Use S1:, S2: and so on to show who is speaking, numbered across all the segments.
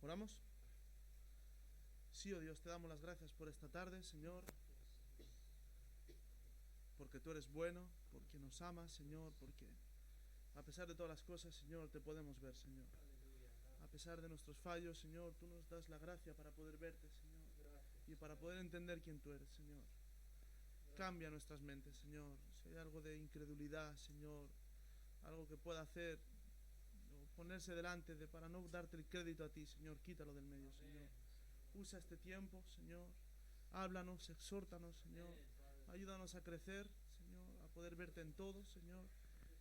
S1: Oramos. Sí, oh Dios, te damos las gracias por esta tarde, Señor, porque tú eres bueno, porque nos amas, Señor, porque a pesar de todas las cosas, Señor, te podemos ver, Señor. A pesar de nuestros fallos, Señor, tú nos das la gracia para poder verte, Señor, y para poder entender quién tú eres, Señor. Cambia nuestras mentes, Señor. Si hay algo de incredulidad, Señor, algo que pueda hacer o ponerse delante para no darte el crédito a ti, Señor, quítalo del medio, Señor. Usa este tiempo, Señor. Háblanos, exhórtanos, Señor. Ayúdanos a crecer, Señor, a poder verte en todo, Señor,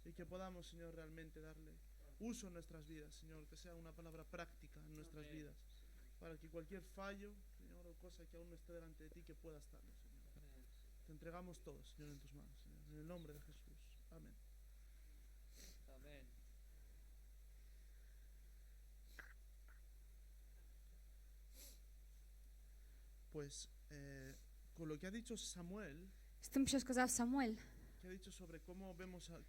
S1: y que podamos, Señor, realmente darle uso en nuestras vidas, Señor, que sea una palabra práctica en nuestras vidas, para que cualquier fallo, Señor, o cosa que aún no esté delante de ti, que pueda estarlo, Señor. Te entregamos todo, Señor, en tus manos, Señor, en el nombre de Jesús. Amén.
S2: Amén.
S1: Pues con lo que ha dicho Samuel,
S3: З тим, що сказав Самуель,
S1: que ha dicho sobre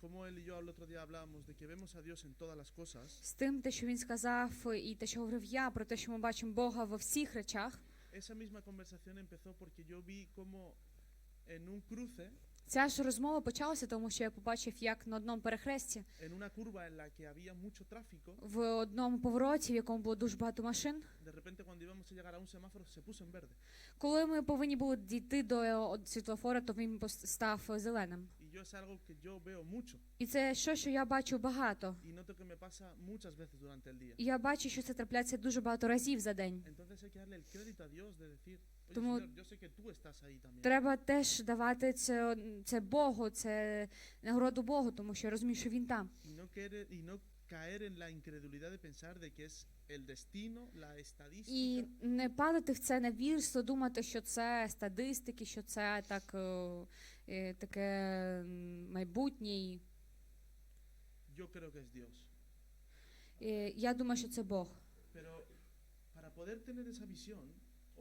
S1: cómo él y yo el otro día hablábamos de que vemos a Dios en todas las cosas,
S3: з тим, те, що він сказав, і те, що говорив я, про те, що ми бачимо Бога во всіх речах,
S1: esa misma conversación empezó porque yo vi cómo en un cruce,
S3: ця ж розмова почалася, тому що я побачив, як на одному перехресті,
S1: en una curva en la que había mucho tráfico,
S3: в одному повороті, в якому було дуже багато машин,
S1: de repente cuando íbamos a llegar a un semáforo se puso en verde.
S3: коли ми повинні були дійти до світлофора, то він став зеленим.
S1: Y yo es algo que yo veo mucho
S3: І це що я бачу багато.
S1: y noto que me pasa muchas veces durante el día.
S3: І я бачу, що це трапляється дуже багато разів за день.
S1: Entonces hay que darle el crédito a Dios de decir, oye,
S3: Тому
S1: Señor, yo sé que tú estás ahí también.
S3: треба теж давати це Богу, це нагороду Богу, тому що я розумію, що він там.
S1: Y no caer en la incredulidad de pensar de que es el destino, la estadística.
S3: І не падати в це невірство, думати, що це статистики, що це таке майбутнє.
S1: Yo creo que es Dios.
S3: Я думаю, що це Бог.
S1: Pero para poder tener esa visión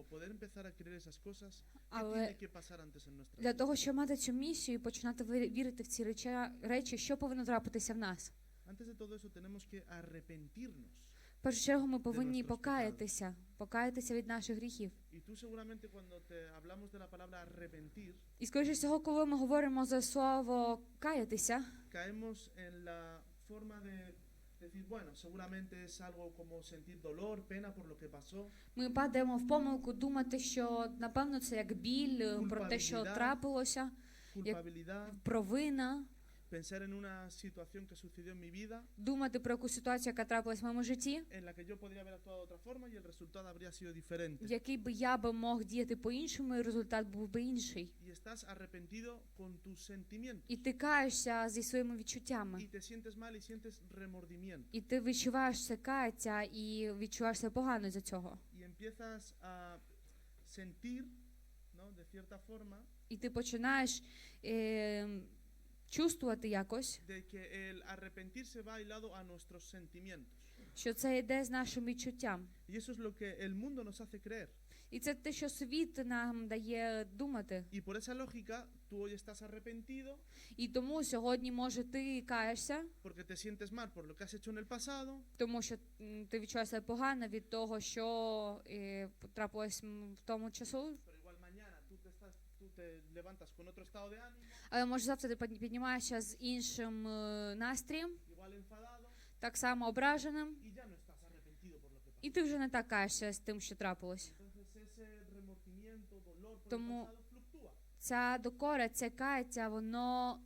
S1: o poder empezar a creer esas cosas, ¿qué
S3: Але
S1: tiene que pasar antes en nuestra
S3: для
S1: vida?
S3: того, щоб мати цю місію і починати вірити в ці речі, що повинно трапитися в нас?
S1: Antes de todo eso tenemos que arrepentirnos.
S3: В першу чергу ми повинні
S1: nuestros
S3: покаятися від наших гріхів.
S1: Y tú seguramente cuando te hablamos de la palabra arrepentir,
S3: І скоріше всього, коли ми говоримо за слово каятися,
S1: caemos en la forma de decir, bueno, seguramente es algo como sentir dolor, pena por lo que pasó.
S3: ми падаємо в помилку думати, що напевно це як біль про те, що трапилося,
S1: Culpabilidad,
S3: провина,
S1: pensar en una situación que sucedió en mi vida,
S3: думати про якусь ситуацію, яка трапилась в моєму житті,
S1: en la que yo podría haber actuado de otra forma y el resultado habría sido diferente.
S3: в який би я мог діяти по-іншому, і результат був би інший.
S1: Y estás arrepentido con tus sentimientos.
S3: І ти каєшся зі своїми
S1: Y
S3: відчуттями.
S1: te sientes mal y sientes remordimiento.
S3: І ти відчуваєш це каяття і відчуваєш себе погано за цього.
S1: Y empiezas a sentir, ¿no? De cierta forma,
S3: І ти починаєш чувствувати якось,
S1: de que el arrepentirse va hilado a nuestros sentimientos.
S3: що це йде з нашим відчуттям.
S1: Y eso es lo que el mundo nos hace creer.
S3: І це те, що світ нам дає думати.
S1: Y por esa lógica, tú hoy estás arrepentido
S3: І тому сьогодні, може, ти каєшся,
S1: porque te sientes mal por lo que has hecho en el pasado,
S3: тому що ти відчуваєш себе погано від того, що трапилось в тому часу.
S1: pero igual mañana tú te levantas con otro estado de ánimo,
S3: Але, може, завтра ти піднімаєшся з іншим настроєм,
S1: igual enfadado,
S3: так само ображеним,
S1: y ya no estás arrepentido por lo que pasó.
S3: і ти вже не так каєшся з тим, що трапилось.
S1: Entonces ese remordimiento, dolor por el
S3: Тому
S1: pasado fluctúa,
S3: ця докора, це каяття, воно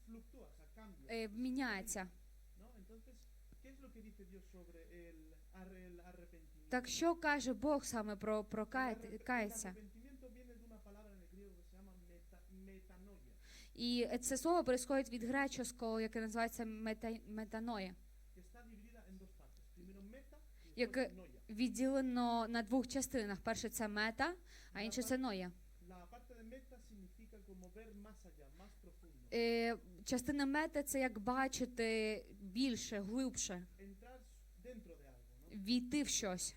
S1: fluctúa, o sea, cambia,
S3: міняється.
S1: ¿no? Entonces, ¿qué es lo que dice Dios sobre el arrepentimiento?
S3: Так що каже Бог саме про
S1: El
S3: каяття?
S1: arrepentimiento viene de una palabra en el griego que se llama metanoia,
S3: І це слово переходить від греческого, яке називається метаноя,
S1: que está dividida en dos partes. Primero meta y
S3: яке
S1: después noia.
S3: відділено на двох частинах. Перше це мета, а інше це ноя.
S1: La parte de meta significa como ver más allá, más profundo.
S3: Частина мета – це як бачити більше, глибше,
S1: Entrar dentro de algo, ¿no?
S3: війти в щось.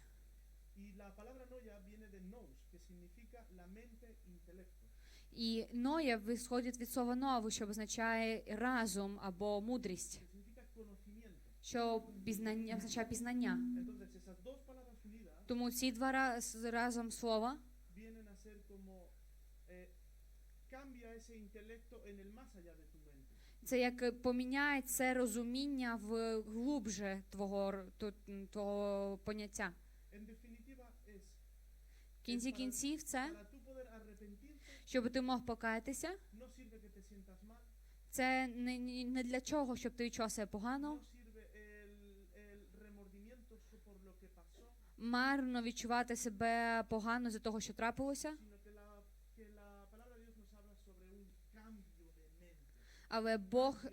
S1: Y la palabra noia viene de nous, que significa la mente intelecto.
S3: І ноя висходить від слова нову, що означає разум або мудрість,
S1: Que significa conocimiento.
S3: що означає пізнання.
S1: Entonces esas dos palabras
S3: Тому ці два разом слова
S1: vienen a ser como cambia ese intelecto en el más allá de tu mente.
S3: це як поміняє це розуміння в глубже твого поняття.
S1: En definitiva es
S3: В кінці кінців це,
S1: para tú poder arrepentirte,
S3: щоб ти мог покаятися,
S1: no sirve que te sientas mal,
S3: це не для чого, щоб ти відчував себе погано.
S1: no sirve el remordimiento por lo que pasó,
S3: Марно відчувати себе погано за того, що трапилося,
S1: sino que la palabra de Dios nos habla sobre un cambio de mente.
S3: але Бог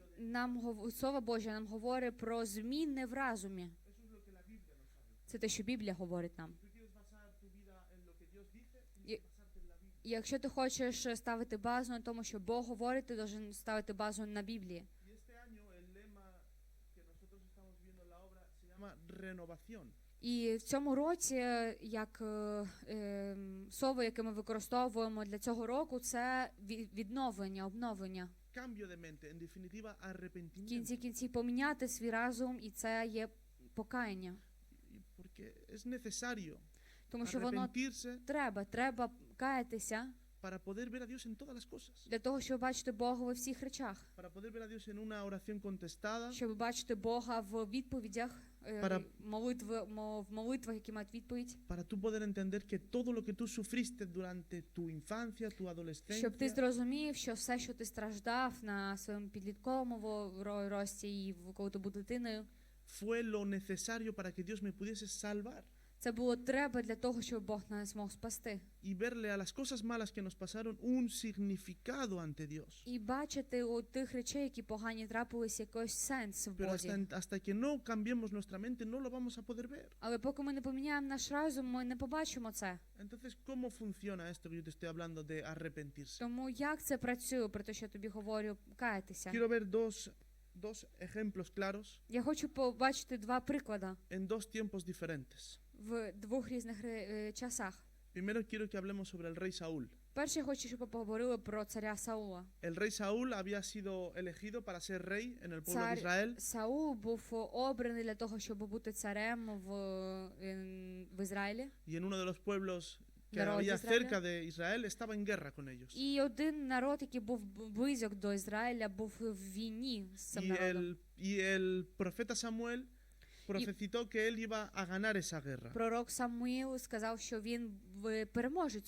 S3: Слово Боже нам говорить про зміни в разумі.
S1: Eso es lo que la Biblia nos habla.
S3: Це те, що Біблія говорить нам.
S1: Si tú quieres basar tu vida en lo que Dios dice, tienes que basarte en la Biblia.
S3: І якщо ти хочеш ставити базу на тому, що Бог говорить, ти повинен ставити базу на Біблії.
S1: Y este año el lema que nosotros estamos viendo en la obra se llama renovación.
S3: І в цьому році, як слово, яке ми використовуємо для цього року, це відновлення, обновлення.
S1: Cambio de mente, en definitiva
S3: В
S1: arrepentimiento.
S3: кінці кінців поміняти свій разум, і це є покаяння.
S1: Y porque es necesario
S3: Тому що воно
S1: arrepentirse
S3: треба каятися
S1: para poder ver a Dios en todas las cosas.
S3: для того, щоб бачити Бога у всіх речах,
S1: Para poder ver a Dios en una oración contestada,
S3: щоб бачити Бога в відповідях, в молитвах, які мають відповідь,
S1: para tú poder entender que todo lo que tú sufriste durante tu infancia, tu
S3: щоб ти
S1: adolescencia,
S3: зрозумів, що все, що ти страждав на своєму підлітковому рості і коли ти був дитиною,
S1: fue lo necesario para que Dios me pudiese salvar
S3: це було треба для того, щоб Бог нас мог спасти.
S1: y verle a las cosas malas que nos pasaron un significado ante Dios.
S3: І бачити у тих речей, які погані трапились, якийсь сенс в
S1: Pero
S3: Бозі.
S1: hasta que no cambiemos nuestra mente no lo vamos a poder ver.
S3: Але поки ми не поміняємо наш разум, ми не побачимо це.
S1: Entonces, ¿cómo funciona esto que yo te estoy hablando de arrepentirse?
S3: Тому як це працює, про те, що я тобі говорю, каятися?
S1: Quiero ver dos ejemplos claros
S3: Я хочу побачити два приклади
S1: en dos tiempos diferentes.
S3: в двох різних часах.
S1: Primero quiero que hablemos sobre el rey Saúl.
S3: Перше, я хочу, щоб ми поговорили про царя Саула.
S1: El rey Saúl había sido elegido para ser rey en el pueblo de
S3: Цар
S1: Israel
S3: Саул був обраний для того, щоб бути царем в Ізраїлі.
S1: y en uno de los pueblos que
S3: Народ
S1: había
S3: Ізраїля.
S1: cerca de Israel estaba en guerra con ellos.
S3: І один народ, який був близьок до Ізраїля, був в війні з цим народом.
S1: Y el profeta Samuel profetizó que él iba a ganar esa guerra.
S3: Пророк Самуїл сказав, що він переможе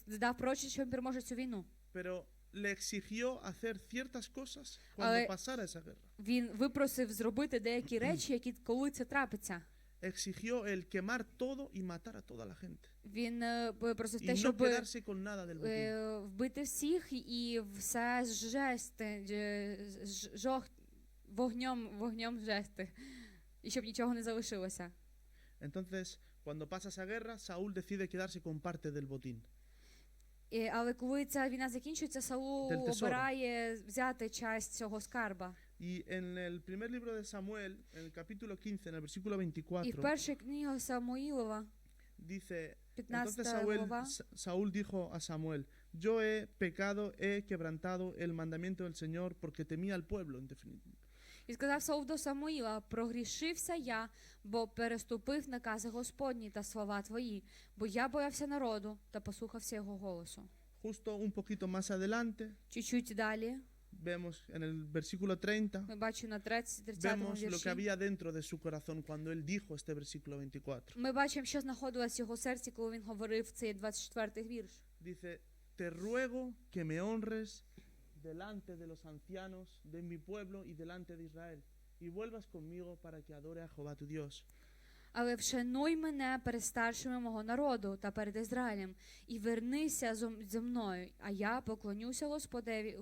S3: дав пророчість, що він переможе цю війну.
S1: Pero le exigió hacer ciertas cosas
S3: Ale-
S1: cuando pasara esa guerra.
S3: Він випросив зробити деякі речі, які коли це трапиться.
S1: Exigió el quemar todo y matar a toda la gente.
S3: Він випросив
S1: Y
S3: те,
S1: no
S3: щоб
S1: quedarse con nada del botín.
S3: вбити всіх і все вогнем жести. І щоб нічого не залишилося.
S1: Entonces, cuando pasa esa guerra, Saúl decide quedarse con parte del botín.
S3: Але коли ця війна закінчується, Саул
S1: Del tesoro.
S3: обирає взяти часть цього скарба.
S1: Y en el primer libro de Samuel, en el capítulo 15, en el versículo
S3: І в
S1: 24,
S3: першій книгі Самуїлова,
S1: dice,
S3: 15
S1: entonces
S3: глава,
S1: Saúl dijo a Samuel, yo he pecado, he quebrantado el mandamiento del Señor porque temía al pueblo, en definitiva.
S3: і сказав Саул до Самуїла: прогрішився я, бо переступив накази Господні та слова твої, бо я боявся народу та послухався його голосу.
S1: Justo un poquito más adelante,
S3: Чуть-чуть далі,
S1: vemos en el versículo 30,
S3: ми бачимо на 30-му
S1: vemos lo que
S3: вірші,
S1: había dentro de su corazón cuando él dijo este versículo 24.
S3: ми бачимо, що знаходилось в його серці, коли він говорив цей 24-й вірш.
S1: Dice, te ruego que me honres delante de los ancianos de mi pueblo y delante de Israel, y vuelvas conmigo para que adore a Jehová tu Dios.
S3: Але вшануй мене перед старшими мого народу та перед Ізраїлем, і вернися зі мною, а я поклонюся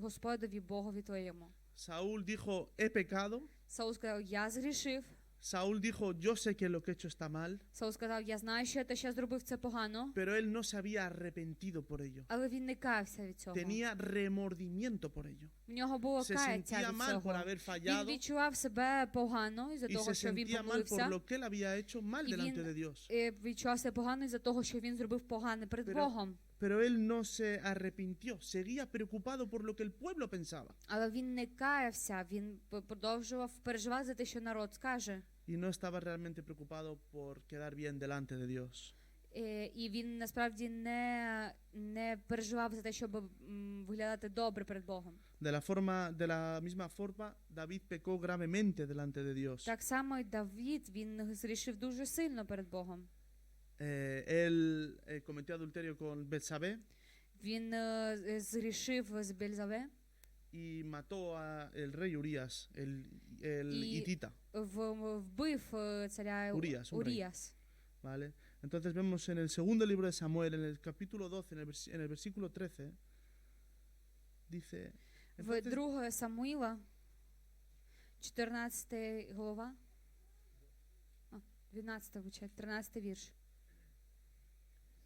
S3: Господові Богові твоєму.
S1: Saúl dijo, he pecado.
S3: Саул сказав: я згрішив.
S1: Saúl dijo, yo sé que lo que he hecho está mal,
S3: Саул сказав: я знаю, що я те, що зробив, це погано.
S1: pero él no se había arrepentido por ello.
S3: Але він не каявся від цього.
S1: Tenía remordimiento por ello.
S3: В нього було
S1: Se
S3: каяття
S1: sentía
S3: від
S1: mal por
S3: цього.
S1: haber
S3: Він
S1: fallado
S3: відчував себе погано із-за
S1: y
S3: того,
S1: se
S3: що він
S1: sentía mal por
S3: помилився.
S1: lo que él había hecho mal
S3: Y
S1: delante
S3: bien-
S1: de Dios.
S3: Відчував себе погано із-за того, що він зробив погане перед
S1: Pero-
S3: Богом.
S1: Pero él no se arrepintió, seguía preocupado por lo que el pueblo pensaba.
S3: Але він не каявся, він продовжував переживати за те, що народ скаже.
S1: y no estaba realmente preocupado por quedar bien delante de Dios.
S3: І він насправді не переживав за те, щоб виглядати добре перед Богом.
S1: De la misma forma, David pecó gravemente delante de Dios.
S3: Так само й Давид, він зрішив дуже сильно перед Богом.
S1: Él cometió adulterio con Betsabé
S3: Він зрішив з Бельзаве,
S1: y mató a el rey Urías, el
S3: Y-
S1: hitita,
S3: вбив царя
S1: Уріас, un rey.
S3: Уріас.
S1: ¿vale? Entonces vemos en el segundo libro de Samuel, en el capítulo 12, en el versículo 13, dice...
S3: В
S1: entonces-
S3: 2 Самуїла, 14 глава, 12, вибачте, 13 вірш.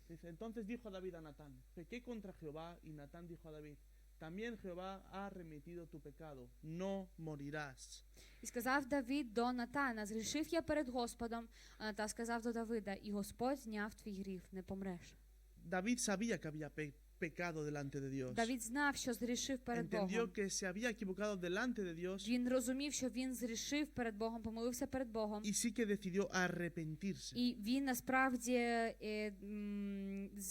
S1: Dice, entonces dijo David a Natán, pequé contra Jehová, y Natán dijo a David, también Jehová ha remitido tu pecado, no morirás.
S3: І сказав Давид до Натана: згрішив я перед Господом. А Натан сказав до Давида: і Господь зняв твій гріх, не помреш.
S1: David sabía que había pecado delante de Dios.
S3: Давид знав, що згрішив перед
S1: Entendió
S3: Богом.
S1: que se había equivocado delante de Dios
S3: Він розумів, що він згрішив перед Богом, помилився перед Богом.
S1: y sí que decidió arrepentirse.
S3: І він насправді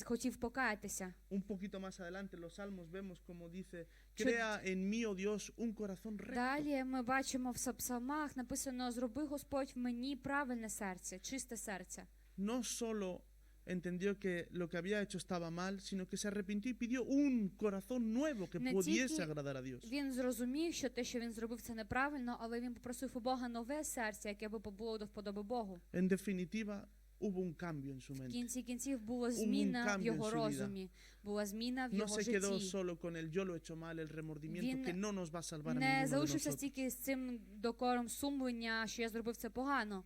S3: хотів покаятися.
S1: Un poquito más adelante en los Salmos vemos como dice,
S3: Чу-
S1: crea en mí, oh Dios, un corazón recto.
S3: Далі ми бачимо в псалмах написано: зроби Господь в мені правильне серце, чисте серце.
S1: No solo entendió que lo que había hecho estaba mal, sino que se arrepintió y pidió un corazón nuevo que
S3: Не
S1: pudiese
S3: тільки
S1: agradar a Dios.
S3: Він зрозумів, що те, що він зробив, це неправильно, але він попросив у Бога нове серце, яке би було до вподоби Богу.
S1: En definitiva, hubo un cambio en su
S3: В
S1: mente.
S3: кінці кінців була зміна в
S1: cambio en
S3: його
S1: su vida.
S3: розумі, була зміна в
S1: No
S3: його
S1: se quedó
S3: житті.
S1: solo con el yo lo he hecho mal, el remordimiento
S3: Він
S1: que no nos va a salvar a
S3: Не
S1: ninguno de
S3: залишився
S1: nosotros.
S3: стільки з цим докором сумлення, що я зробив це погано.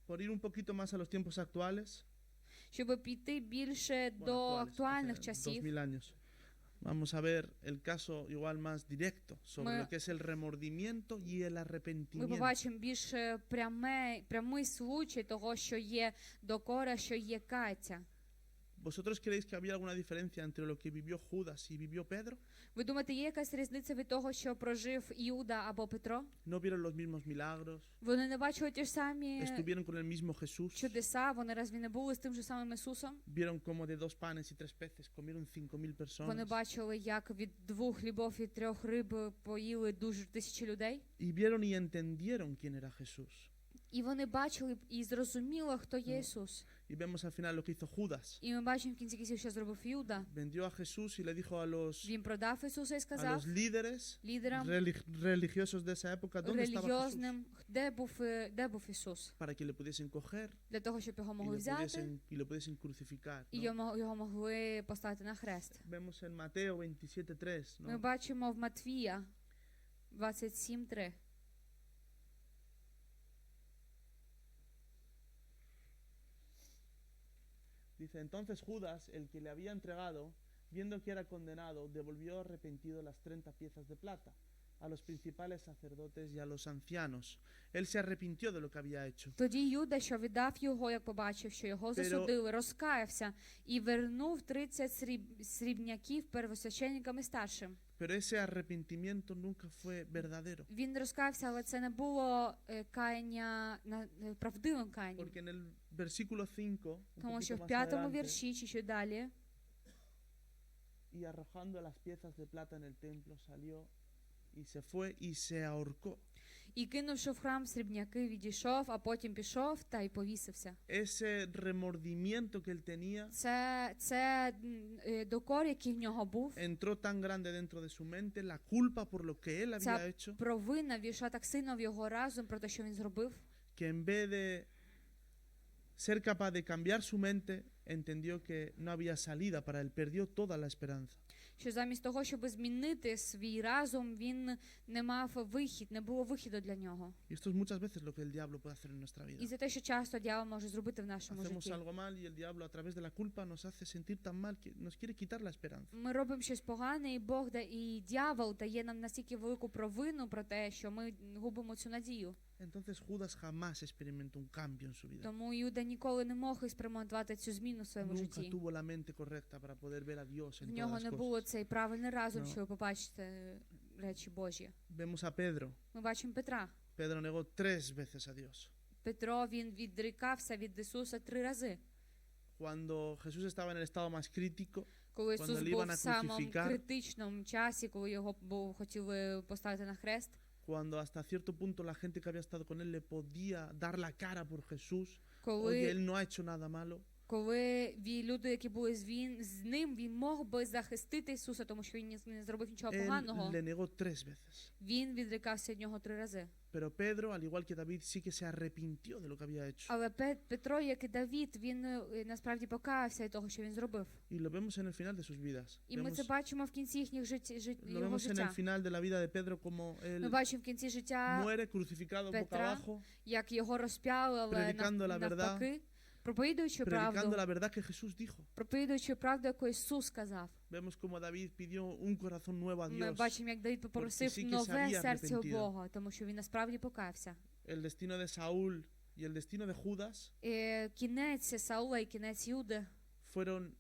S1: Por ir un poquito más a los tiempos actuales,
S3: Щоб піти більше
S1: bueno,
S3: до
S1: actuales,
S3: актуальних
S1: hace
S3: часів,
S1: 2000 años. Vamos a ver el caso igual más directo sobre
S3: Me-
S1: lo que es el remordimiento y el
S3: ми
S1: arrepentimiento.
S3: побачимо більш прямий случай того, що є докора, що є каття.
S1: ¿Vosotros creéis que había alguna diferencia entre lo que vivió Judas y vivió Pedro?
S3: Ви думаєте, є якась різниця від того, що прожив Іуда або Петро?
S1: ¿No vieron los mismos milagros?
S3: Вони не бачили ті ж самі
S1: ¿Estuvieron con el mismo Jesús?
S3: чудеса, вони разві не були з тим же самим Ісусом?
S1: ¿Vieron cómo de 2 panes y 3 peces comieron 5000
S3: Вони
S1: personas?
S3: бачили, як від 2 хлібов і 3 риб поїли дуже тисячі людей?
S1: Y vieron y entendieron quién era Jesús.
S3: І вони бачили і зрозуміли, хто є Ісус.
S1: Y vemos al final lo que hizo Judas.
S3: І ми бачимо в кінці кінців, що зробив Іуда.
S1: Vendió a Jesús y le dijo
S3: Він продав Ісуса і
S1: a
S3: сказав
S1: los líderes
S3: лідерам
S1: religiosos de esa época dónde estaba Jesús,
S3: релігіозним, де був Ісус,
S1: para que le pudiesen coger
S3: для того, щоб його
S1: y
S3: могли взяти
S1: y le pudiesen crucificar.
S3: і
S1: ¿no?
S3: його могли поставити на хрест.
S1: Vemos en Mateo 27:3,
S3: Ми
S1: ¿no?
S3: бачимо в Матвія 27:3.
S1: Dice, entonces Judas, el que le había entregado, viendo que era condenado, devolvió arrepentido las 30 piezas de plata a los principales sacerdotes y a los ancianos. Él se arrepintió de lo que había hecho.
S3: Тоді Юда, що віддав його, як побачив, що його засудили, розкаявся і вернув 30 срібняків первосвященникам і старшим.
S1: Pero ese arrepentimiento nunca fue verdadero.
S3: Він розкаявся, але це не було каяння, правдивим каянням.
S1: Porque en el versículo 5, un
S3: Тому що
S1: poquito
S3: в
S1: más
S3: 5-му
S1: adelante,
S3: вірші, чи що далі,
S1: y arrojando las piezas de plata en el templo, salió y se fue y se ahorcó.
S3: і кинувши в храм срібняки, відійшов, а потім пішов та й повісився.
S1: Ese remordimiento que él tenía
S3: Це докор, який в нього був,
S1: entró tan grande dentro de su mente, la culpa por lo que él había
S3: ця
S1: hecho,
S3: провина війшла так сильно в його разум про те, що він зробив,
S1: que en vez de ser capaz de cambiar su mente, entendió que no había salida para él, perdió toda la esperanza.
S3: що замість того, щоб змінити свій разум, він не мав вихід, не було вихіду для нього.
S1: Y esto es muchas veces lo que el diablo puede hacer en nuestra vida.
S3: І це те, що часто диявол може зробити в нашому
S1: Hacemos
S3: житті.
S1: algo mal y el diablo a través de la culpa nos hace sentir tan mal que nos quiere quitar la esperanza.
S3: Ми робимо щось погане, і Бог і диявол дає нам настільки велику провину про те, що ми губимо цю надію.
S1: Entonces Judas jamás experimentó un cambio en su vida.
S3: Тому Юда ніколи не мог експериментувати цю зміну в своєму
S1: Nunca
S3: житті.
S1: tuvo la mente correcta para poder ver a Dios
S3: В
S1: en
S3: нього
S1: todas
S3: не
S1: las
S3: було
S1: cosas.
S3: цей правильний разум,
S1: No.
S3: щоб побачити речі Божі.
S1: Vemos a Pedro.
S3: Ми бачимо Петра.
S1: Pedro negó 3 veces a Dios.
S3: Петро, він відрікався від Ісуса 3 рази.
S1: Cuando Jesús estaba en el estado más crítico,
S3: Коли
S1: Cuando
S3: Ісус
S1: le
S3: був
S1: iban a
S3: в самому
S1: crucificar.
S3: критичному часі, коли його хотіли поставити на хрест,
S1: cuando hasta cierto punto la gente que había estado con él le podía dar la cara por Jesús, oye,
S3: коли,
S1: él no ha hecho nada malo,
S3: коли люди, які були з ним, він мог би захистити Ісуса, тому що він не зробив нічого
S1: él
S3: поганого.
S1: le negó 3 veces.
S3: Він відрікався від нього 3 рази.
S1: Pero Pedro, al igual que David, sí que se arrepintió de lo que había hecho.
S3: Але Петро, як і Давід, він насправді покаявся від того, що він зробив.
S1: Y lo vemos en el final de sus vidas.
S3: І ми це бачимо в кінці їхніх
S1: Lo
S3: його
S1: vemos en el
S3: життя.
S1: final de la vida de Pedro como
S3: Ми
S1: él
S3: бачимо в кінці життя,
S1: muere crucificado boca
S3: Петра,
S1: abajo,
S3: як його розп'яли, але
S1: predicando la verdad,
S3: навпаки, проповідуючи
S1: predicando
S3: правду,
S1: la verdad que Jesús dijo.
S3: проповідуючи правду, яку Ісус сказав.
S1: Vemos como David pidió un corazón nuevo a
S3: Ми
S1: Dios.
S3: бачимо, як Давид попросив
S1: sí que se
S3: нове
S1: había
S3: серце у
S1: arrepentido.
S3: Бога, тому що він насправді покаявся.
S1: El destino de Saúl y el destino de Judas
S3: Кінець Саула і кінець Юди
S1: fueron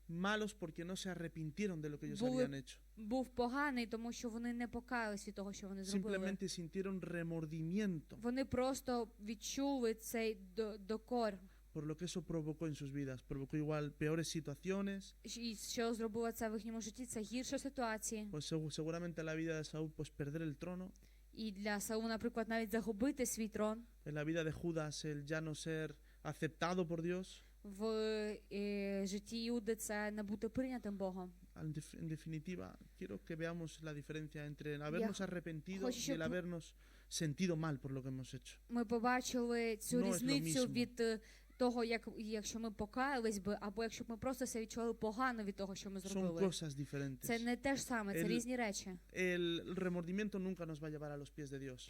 S1: malos porque no se arrepintieron de lo que ellos
S3: Були-
S1: habían hecho.
S3: був поганий, тому що вони не покаялись від того, що вони зробили.
S1: Simplemente sintieron remordimiento
S3: Вони просто відчули цей докор,
S1: por lo que eso provocó en sus vidas. Provocó igual peores situaciones.
S3: і що зробило це в їхньому житті, це гірші ситуації.
S1: Pues seguramente en la vida de Saúl pues perder el trono.
S3: І для Саула, наприклад, навіть загубити свій трон.
S1: En la vida de Judas el ya no ser aceptado por Dios.
S3: В житті Юди це не бути прийнятим Богом.
S1: En definitiva, quiero que veamos la diferencia entre el habernos arrepentido
S3: хочу,
S1: y el
S3: щоб-
S1: habernos sentido mal por lo que hemos hecho.
S3: Ми побачили цю
S1: No es lo
S3: різницю
S1: mismo.
S3: від того, якщо ми покаялись би, або якщо б ми просто себе відчували погано від того, що ми
S1: Son
S3: зробили.
S1: cosas diferentes.
S3: Це не те ж саме, це
S1: El-
S3: різні речі.
S1: El remordimiento nunca nos va a llevar a los pies de Dios.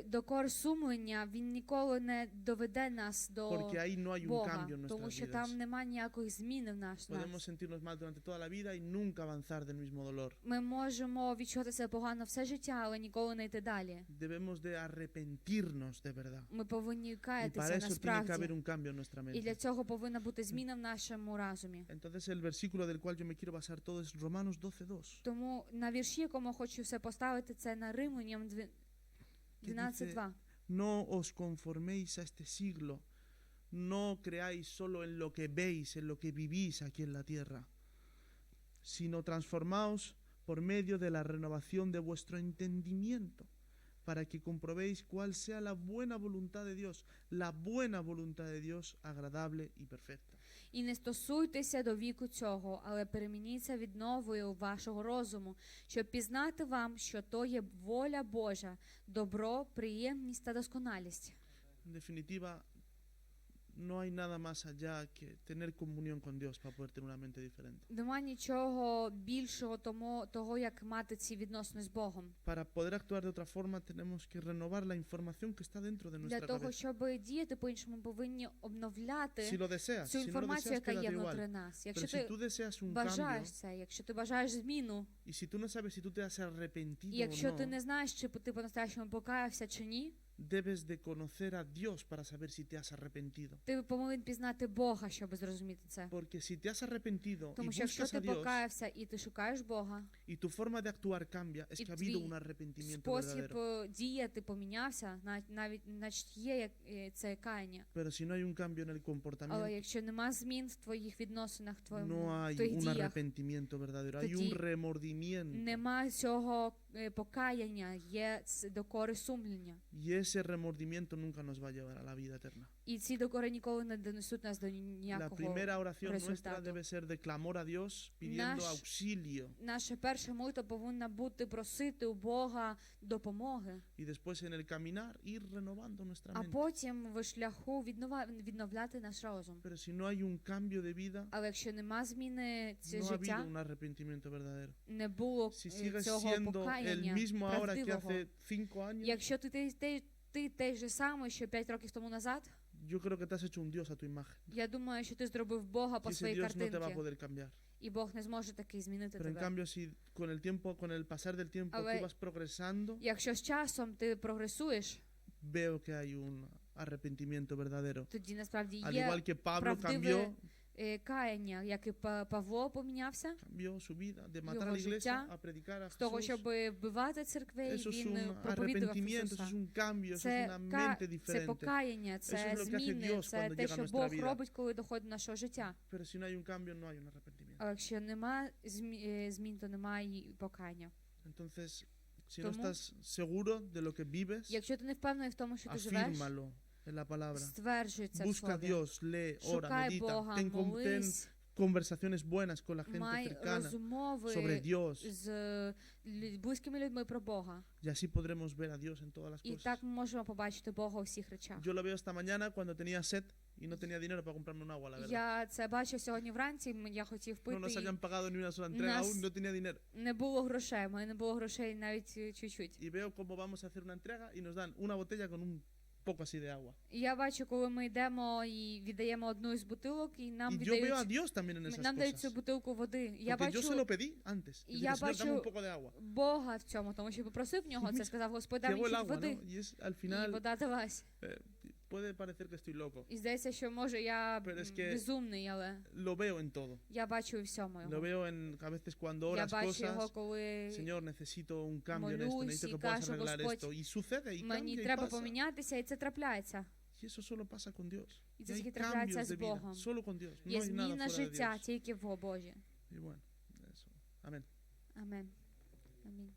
S3: Докор сумлення, він ніколи не доведе нас до
S1: Porque ahí no hay un
S3: Бога,
S1: cambio en
S3: тому
S1: nuestras
S3: що
S1: vidas.
S3: там немає ніякої зміни в нас.
S1: Podemos sentirnos mal durante toda la vida y nunca avanzar del mismo dolor.
S3: Ми можемо відчувати себе погано все життя, але ніколи не йти далі.
S1: Debemos de arrepentirnos de verdad.
S3: Ми повинні
S1: Y para
S3: каятися
S1: eso tiene que haber
S3: насправді.
S1: un cambio en nuestra
S3: І для
S1: mente.
S3: цього повинна бути зміна в нашому разумі.
S1: Entonces el versículo del cual yo me quiero basar todo es Romanos 12:2.
S3: Тому на вірші, якому хочу все поставити, це на Римлянам 12:2.
S1: No os conforméis a este siglo. No creáis solo en lo que veis, en lo que vivís aquí en la tierra, sino transformaos por medio de la renovación de vuestro entendimiento, para que comprobéis cuál sea la buena voluntad de Dios, la buena voluntad de Dios, agradable y perfecta.
S3: І не стосуйтеся до віку цього, але перемініться відновою вашого розуму, щоб пізнати вам, що то є воля Божа, добро, приємність та досконалість.
S1: En definitiva, no hay nada más allá que tener comunión con Dios para poder tener una mente diferente.
S3: Нема нічого більшого того, як мати ці відносини з Богом.
S1: Para poder actuar de otra forma tenemos que renovar la información que está dentro de
S3: Для
S1: nuestra
S3: того,
S1: cabeza.
S3: щоб діяти по-іншому, ми повинні
S1: Si
S3: обновляти
S1: lo deseas,
S3: цю
S1: si no lo
S3: інформацію,
S1: deseas,
S3: яка є
S1: quédate
S3: внутри
S1: igual.
S3: нас.
S1: Pero
S3: Якщо
S1: si
S3: ти
S1: tú deseas un
S3: бажаєш
S1: cambio
S3: це, якщо ти бажаєш зміну,
S1: y si tú no sabes si tú te has arrepentido
S3: і якщо
S1: o
S3: ти
S1: no,
S3: не знаєш, чи ти по-настоящему покаявся чи ні,
S1: debes de conocer a Dios para saber si te has arrepentido.
S3: ти повинен пізнати Бога, щоб зрозуміти це.
S1: Porque si te has arrepentido y
S3: Тому що якщо
S1: buscas
S3: ти
S1: a Dios
S3: покаявся і ти шукаєш Бога,
S1: y tu forma de actuar cambia, es
S3: І
S1: que ha habido
S3: твій
S1: un arrepentimiento
S3: спосіб
S1: verdadero.
S3: діяти помінявся, навіть значить є це каяння.
S1: Pero si no hay un cambio en el
S3: Але
S1: comportamiento,
S3: якщо нема змін в твоїх відносинах, в
S1: no hay
S3: твоїх
S1: un
S3: діях,
S1: arrepentimiento verdadero, hay
S3: Тоді
S1: un remordimiento.
S3: нема цього покаяння, є докори сумління.
S1: Y ese remordimiento nunca nos va a llevar a la vida eterna.
S3: І ці докори ніколи не донесуть нас до
S1: La
S3: ніякого
S1: primera oración nuestra
S3: результату.
S1: debe ser de clamor a Dios pidiendo
S3: Наш-
S1: auxilio.
S3: Наша перша молитва повинна бути просити у Бога допомоги,
S1: Y después en el caminar ir renovando nuestra
S3: а
S1: mente.
S3: потім в шляху відновляти наш розум.
S1: Pero si no hay un cambio de vida,
S3: Але якщо нема зміни
S1: no ha habido
S3: життя,
S1: un arrepentimiento verdadero.
S3: не було
S1: Si sigues
S3: цього
S1: siendo el
S3: покаяння
S1: mismo ahora que
S3: правдивого.
S1: hace 5 años,
S3: Якщо ти той же самий, що 5 років тому назад,
S1: yo creo que te has hecho un Dios a tu imagen.
S3: я думаю, що ти зробив Бога
S1: Y
S3: по
S1: ese
S3: своїй
S1: Dios no te va a
S3: картинці,
S1: poder cambiar.
S3: і Бог не зможе таки змінити
S1: Pero en
S3: тебе.
S1: cambio, si con el tiempo, con el pasar del tiempo,
S3: Але-
S1: tú vas progresando,
S3: Якщо з часом ти прогресуєш,
S1: veo que hay un arrepentimiento verdadero.
S3: тоді насправді
S1: Al
S3: є
S1: igual que Pablo
S3: правдиве
S1: cambió
S3: каяння, як і Павло помінявся,
S1: cambió su vida de matar
S3: Його
S1: a la iglesia
S3: життя
S1: a predicar a
S3: з того,
S1: Jesús.
S3: щоб вбивати церкви,
S1: Eso es
S3: він
S1: un
S3: проповідував
S1: arrepentimiento, eso
S3: Ісуса.
S1: es un cambio, eso es
S3: Це,
S1: una
S3: ка-
S1: mente
S3: це
S1: diferente.
S3: покаяння,
S1: Eso
S3: це
S1: es lo que hace
S3: зміни,
S1: Dios
S3: це
S1: cuando
S3: те,
S1: llega a
S3: що
S1: nuestra
S3: Бог
S1: vida.
S3: робить, коли доходить до нашого життя.
S1: Pero si no hay un cambio, no hay un arrepentimiento.
S3: А якщо нема змін, то немає і покаяння.
S1: Entonces, si no
S3: Тому-
S1: estás seguro de lo que vives,
S3: Якщо ти не впевнений в тому, що ти живеш,
S1: afírmalo en la palabra.
S3: стверджуй це в
S1: Busca a
S3: слові.
S1: Dios, lee, ora,
S3: Шукай
S1: medita.
S3: Бога,
S1: Ten
S3: молись,
S1: conversaciones buenas con la gente
S3: май
S1: cercana sobre
S3: розмови
S1: Dios.
S3: з близькими людьми про Бога.
S1: Y así podremos ver a Dios en todas las
S3: І
S1: cosas.
S3: так ми можемо побачити Бога у всіх речах.
S1: Yo lo veo esta mañana cuando tenía sed y no tenía dinero para comprarme un agua, la verdad.
S3: Я це бачив сьогодні вранці, я хотів
S1: No
S3: пити,
S1: nos
S3: і
S1: habían pagado ni una sola entrega
S3: Nas-
S1: aún, no tenía dinero.
S3: не було грошей, у мене не було грошей навіть чуть-чуть.
S1: Y veo cómo vamos a hacer una entrega y nos dan una botella con un poco así de agua.
S3: І я бачу, коли ми йдемо і віддаємо одну із бутилок, і нам
S1: Y yo veo a
S3: віддають,
S1: Dios también en esas
S3: нам дають цю
S1: cosas.
S3: бутилку води. Я
S1: Porque yo se
S3: бачу
S1: lo pedí antes. Y
S3: я
S1: dije, Señor, dame
S3: бачу
S1: un poco de agua.
S3: Бога в цьому, тому що попросив в нього це, сказав, Господь, дай
S1: Llegó
S3: мені
S1: el
S3: чуть
S1: agua,
S3: води.
S1: ¿no? Y es al
S3: І
S1: final,
S3: вода далась.
S1: puede parecer que estoy loco.
S3: І здається, що може я
S1: Pero es que-
S3: безумний, але
S1: Lo veo en todo.
S3: я бачу у всьому
S1: Lo
S3: його.
S1: veo en a veces cuando
S3: Я
S1: oras
S3: бачу його,
S1: cosas.
S3: коли
S1: Señor, necesito un cambio en esto,
S3: Молюсь
S1: necesito
S3: і
S1: que puedas
S3: кажу,
S1: arreglar
S3: Господь,
S1: esto. Y sucede y
S3: мені
S1: cambia y
S3: треба
S1: pasa.
S3: помінятися, і це трапляється.
S1: Y eso solo pasa con Dios.
S3: І
S1: Y
S3: це
S1: hay
S3: тільки трапляється
S1: cambios
S3: з
S1: de vida,
S3: Богом.
S1: solo con Dios. No
S3: Є
S1: hay nada
S3: зміна
S1: fuera de
S3: життя
S1: Dios.
S3: тільки в Божі.
S1: Y bueno, eso. Amén.
S3: Амін. Амінь.